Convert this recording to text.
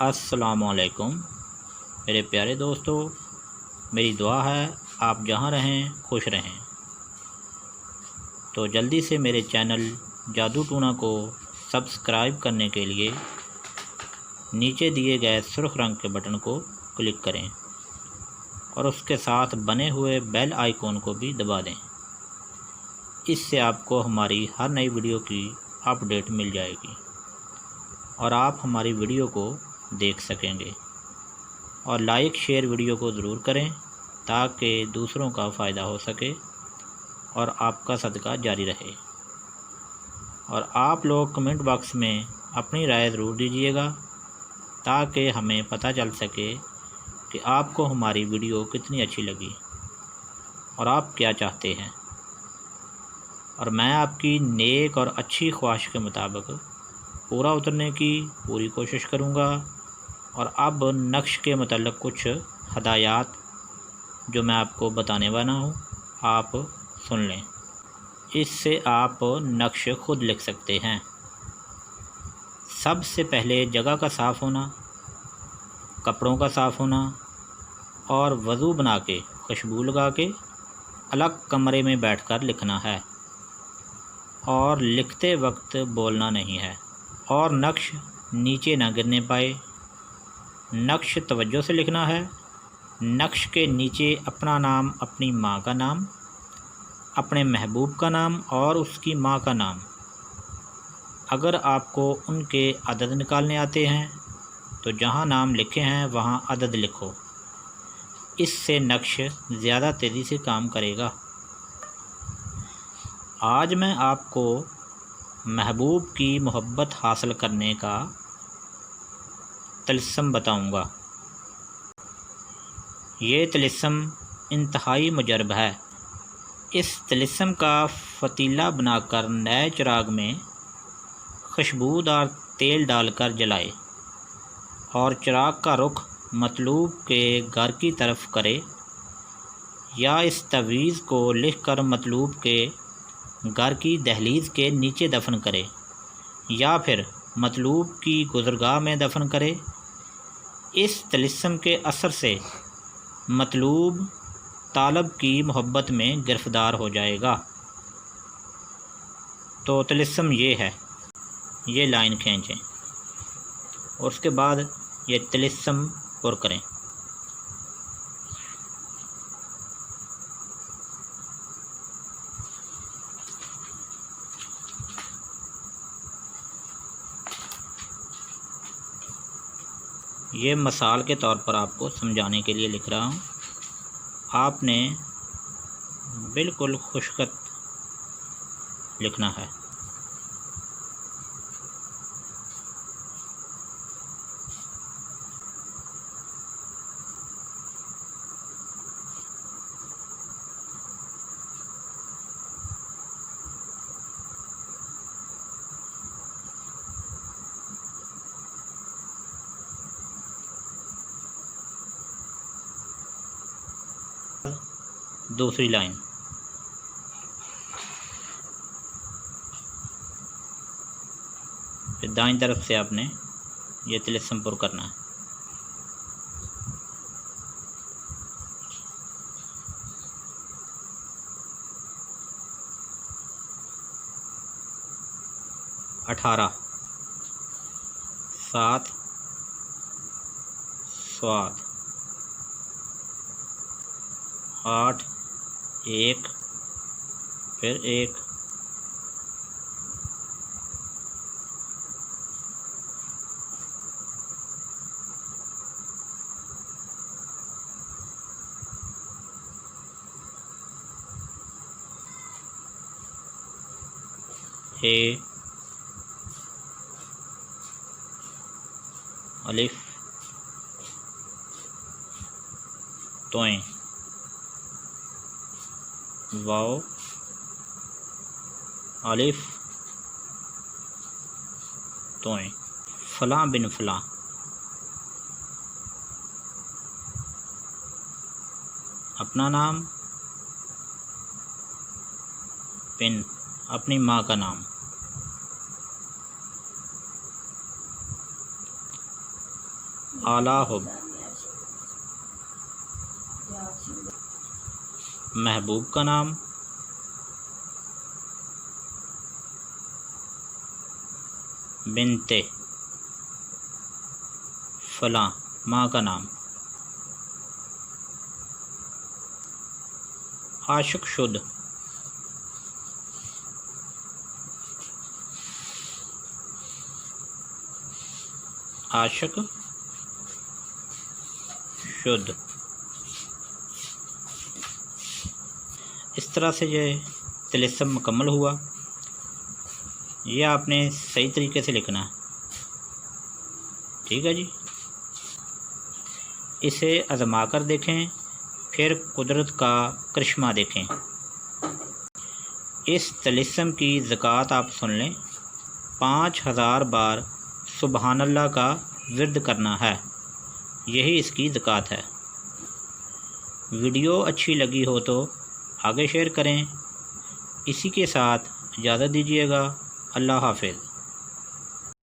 अस्सलामुअलैकुम मेरे प्यारे दोस्तों, मेरी दुआ है आप जहाँ रहें खुश रहें। तो जल्दी से मेरे चैनल जादू टूना को सब्सक्राइब करने के लिए नीचे दिए गए सुर्ख रंग के बटन को क्लिक करें और उसके साथ बने हुए बेल आइकॉन को भी दबा दें। इससे आपको हमारी हर नई वीडियो की अपडेट मिल जाएगी और आप हमारी वीडियो को देख सकेंगे। और लाइक शेयर वीडियो को ज़रूर करें ताकि दूसरों का फ़ायदा हो सके और आपका सदका जारी रहे। और आप लोग कमेंट बॉक्स में अपनी राय ज़रूर दीजिएगा ताकि हमें पता चल सके कि आपको हमारी वीडियो कितनी अच्छी लगी और आप क्या चाहते हैं। और मैं आपकी नेक और अच्छी ख्वाहिश के मुताबिक पूरा उतरने की पूरी कोशिश करूँगा। और अब नक्श के मतलब कुछ हदायत जो मैं आपको बताने वाला हूँ, आप सुन लें। इससे आप नक्श खुद लिख सकते हैं। सबसे पहले जगह का साफ़ होना, कपड़ों का साफ़ होना और वज़ू बना के खुशबू लगा के अलग कमरे में बैठकर लिखना है और लिखते वक्त बोलना नहीं है। और नक्श नीचे ना गिरने पाए। नक्श तवज्जो से लिखना है। नक्श के नीचे अपना नाम, अपनी माँ का नाम, अपने महबूब का नाम और उसकी माँ का नाम। अगर आपको उनके अदद निकालने आते हैं तो जहाँ नाम लिखे हैं वहाँ अदद लिखो। इससे नक्श ज़्यादा तेज़ी से काम करेगा। आज मैं आपको महबूब की मोहब्बत हासिल करने का तिलिस्म बताऊंगा। ये तिलिस्म इंतहाई मुजरब है। इस तिलिस्म का फ़तीला बनाकर नए चिराग में खुशबूदार तेल डालकर जलाए और चिराग का रुख मतलूब के घर की तरफ करे, या इस तवीज़ को लिखकर मतलूब के घर की दहलीज़ के नीचे दफन करे या फिर मतलूब की गुज़रगाह में दफन करे। इस तिलिस्म के असर से मतलूब तालब की मोहब्बत में गिरफ़्तार हो जाएगा। तो तिलिस्म ये है, ये लाइन खींचें और उसके बाद ये तिलिस्म पुर करें। ये मिसाल के तौर पर आपको समझाने के लिए लिख रहा हूँ। आपने बिल्कुल खुशखत लिखना है। दूसरी लाइन, फिर दाईं तरफ से आपने ये तिलिस्म पुर करना है। अठारह, सात, स्वाद, आठ, एक, फिर एक, हे, अलिफ, तोएं, वाव, अलिफ, तोएं, फ़लाँ बिन फ़लाँ, अपना नाम, बिन अपनी माँ का नाम, आला हुब, महबूब का नाम, बिनते, फलां, माँ का नाम, आशिक शुद, आशिक शुद्ध। इस तरह से ये तिलिस्म मुकम्मल हुआ। यह आपने सही तरीके से लिखना है, ठीक है जी। इसे आज़मा कर देखें, फिर कुदरत का करिश्मा देखें। इस तिलिस्म की ज़कात आप सुन लें। 5000 बार सुबहानल्लाह का विर्द करना है, यही इसकी ज़कात है। वीडियो अच्छी लगी हो तो आगे शेयर करें। इसी के साथ इजाज़त दीजिएगा। अल्लाह हाफ़िज़।